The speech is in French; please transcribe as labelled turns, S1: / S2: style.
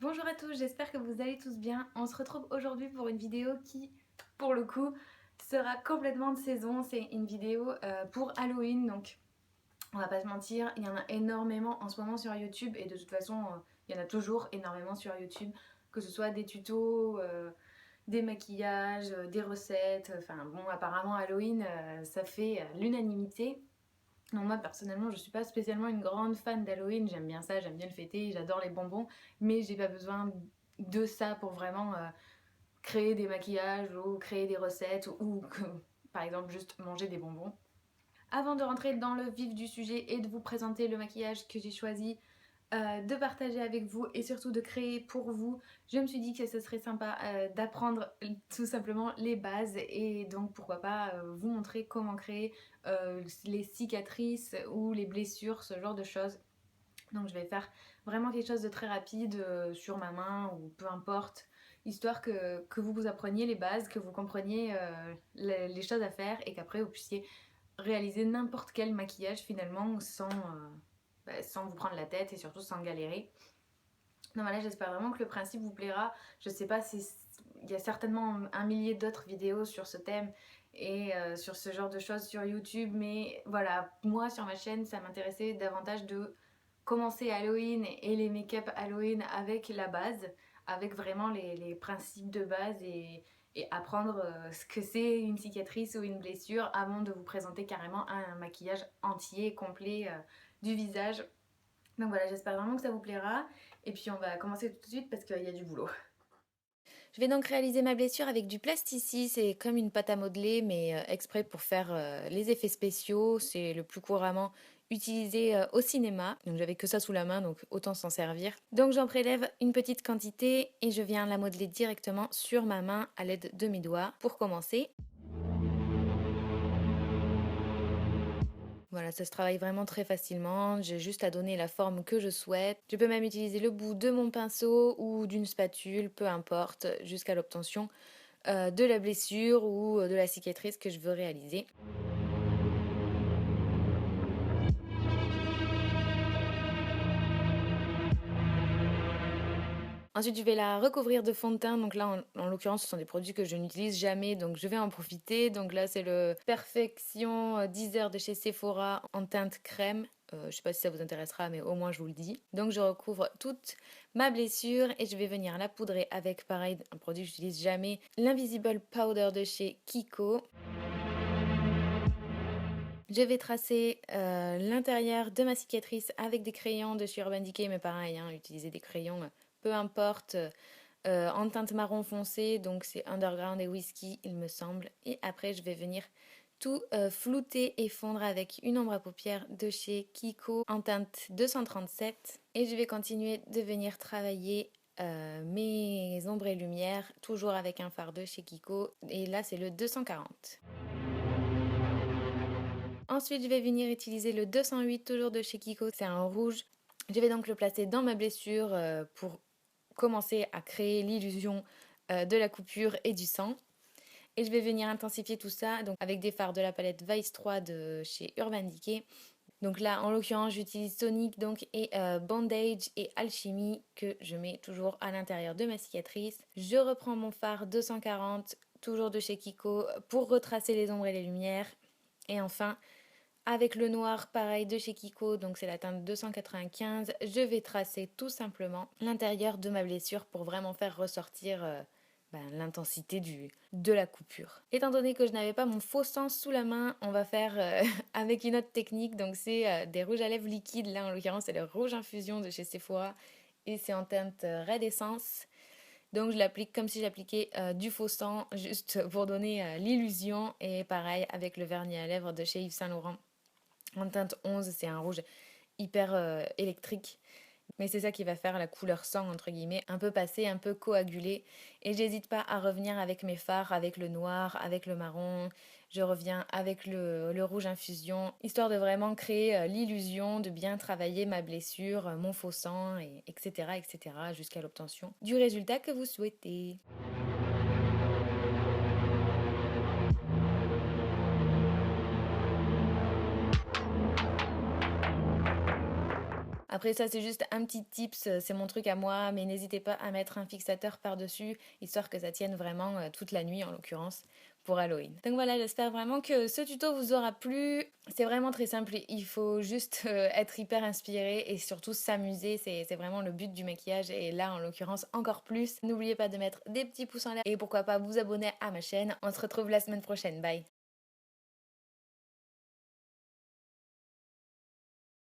S1: Bonjour à tous, j'espère que vous allez tous bien. On se retrouve aujourd'hui pour une vidéo qui, pour le coup, sera complètement de saison. C'est une vidéo pour Halloween, donc on va pas se mentir, il y en a énormément en ce moment sur YouTube et de toute façon, il y en a toujours énormément sur YouTube, que ce soit des tutos, des maquillages, des recettes. Enfin bon, apparemment Halloween, ça fait l'unanimité. Non, moi personnellement, je suis pas spécialement une grande fan d'Halloween. J'aime bien ça, j'aime bien le fêter, j'adore les bonbons, mais j'ai pas besoin de ça pour vraiment créer des maquillages ou créer des recettes ou que, par exemple, juste manger des bonbons. Avant de rentrer dans le vif du sujet et de vous présenter le maquillage que j'ai choisi de partager avec vous et surtout de créer pour vous, je me suis dit que ce serait sympa d'apprendre tout simplement les bases et donc pourquoi pas vous montrer comment créer les cicatrices ou les blessures, ce genre de choses. Donc je vais faire vraiment quelque chose de très rapide sur ma main ou peu importe, histoire que vous vous appreniez les bases, que vous compreniez les choses à faire et qu'après vous puissiez réaliser n'importe quel maquillage finalement sans vous prendre la tête et surtout sans galérer. Donc voilà, j'espère vraiment que le principe vous plaira. Je sais pas si il y a certainement un millier d'autres vidéos sur ce thème et sur ce genre de choses sur YouTube, mais voilà, moi sur ma chaîne, ça m'intéressait davantage de commencer Halloween et les make-up Halloween avec la base, avec vraiment les principes de base et apprendre ce que c'est une cicatrice ou une blessure avant de vous présenter carrément un maquillage entier, complet du visage. Donc voilà, j'espère vraiment que ça vous plaira. Et puis on va commencer tout de suite parce qu'il y a du boulot. Je vais donc réaliser ma blessure avec du plasticine, c'est comme une pâte à modeler mais exprès pour faire les effets spéciaux, c'est le plus couramment utilisé au cinéma. Donc j'avais que ça sous la main donc autant s'en servir. Donc j'en prélève une petite quantité et je viens la modeler directement sur ma main à l'aide de mes doigts pour commencer. Voilà, ça se travaille vraiment très facilement, j'ai juste à donner la forme que je souhaite. Je peux même utiliser le bout de mon pinceau ou d'une spatule, peu importe, jusqu'à l'obtention de la blessure ou de la cicatrice que je veux réaliser. Ensuite, je vais la recouvrir de fond de teint. Donc là, en l'occurrence, ce sont des produits que je n'utilise jamais, donc je vais en profiter. Donc là, c'est le Perfection 10 heures de chez Sephora en teinte crème. Je sais pas si ça vous intéressera, mais au moins je vous le dis. Donc je recouvre toute ma blessure et je vais venir la poudrer avec, pareil, un produit que j'utilise jamais, l'Invisible Powder de chez Kiko. Je vais tracer l'intérieur de ma cicatrice avec des crayons de chez Urban Decay, mais pareil, hein, utiliser des crayons, peu importe, en teinte marron foncé, donc c'est Underground et Whisky, il me semble. Et après, je vais venir tout flouter et fondre avec une ombre à paupières de chez Kiko en teinte 237. Et je vais continuer de venir travailler mes ombres et lumières, toujours avec un fard de chez Kiko. Et là, c'est le 240. Ensuite, je vais venir utiliser le 208, toujours de chez Kiko, c'est un rouge. Je vais donc le placer dans ma blessure pour commencer à créer l'illusion de la coupure et du sang. Et je vais venir intensifier tout ça donc avec des fards de la palette Vice 3 de chez Urban Decay. Donc là, en l'occurrence, j'utilise Sonic donc, et Bandage et Alchimie que je mets toujours à l'intérieur de ma cicatrice. Je reprends mon fard 240, toujours de chez Kiko, pour retracer les ombres et les lumières. Et enfin, avec le noir, pareil, de chez Kiko, donc c'est la teinte 295, je vais tracer tout simplement l'intérieur de ma blessure pour vraiment faire ressortir l'intensité de la coupure. Étant donné que je n'avais pas mon faux sang sous la main, on va faire avec une autre technique, donc c'est des rouges à lèvres liquides, là en l'occurrence c'est le rouge infusion de chez Sephora, et c'est en teinte Red Essence. Donc je l'applique comme si j'appliquais du faux sang, juste pour donner l'illusion, et pareil avec le vernis à lèvres de chez Yves Saint Laurent. En teinte 11, c'est un rouge hyper électrique. Mais c'est ça qui va faire la couleur sang, entre guillemets, un peu passé, un peu coagulé. Et j'hésite pas à revenir avec mes fards, avec le noir, avec le marron. Je reviens avec le rouge infusion, histoire de vraiment créer l'illusion de bien travailler ma blessure, mon faux sang, etc., etc., jusqu'à l'obtention du résultat que vous souhaitez. Après ça, c'est juste un petit tips, c'est mon truc à moi, mais n'hésitez pas à mettre un fixateur par-dessus, histoire que ça tienne vraiment toute la nuit en l'occurrence pour Halloween. Donc voilà, j'espère vraiment que ce tuto vous aura plu. C'est vraiment très simple, il faut juste être hyper inspiré et surtout s'amuser, c'est vraiment le but du maquillage et là en l'occurrence encore plus. N'oubliez pas de mettre des petits pouces en l'air et pourquoi pas vous abonner à ma chaîne. On se retrouve la semaine prochaine, bye!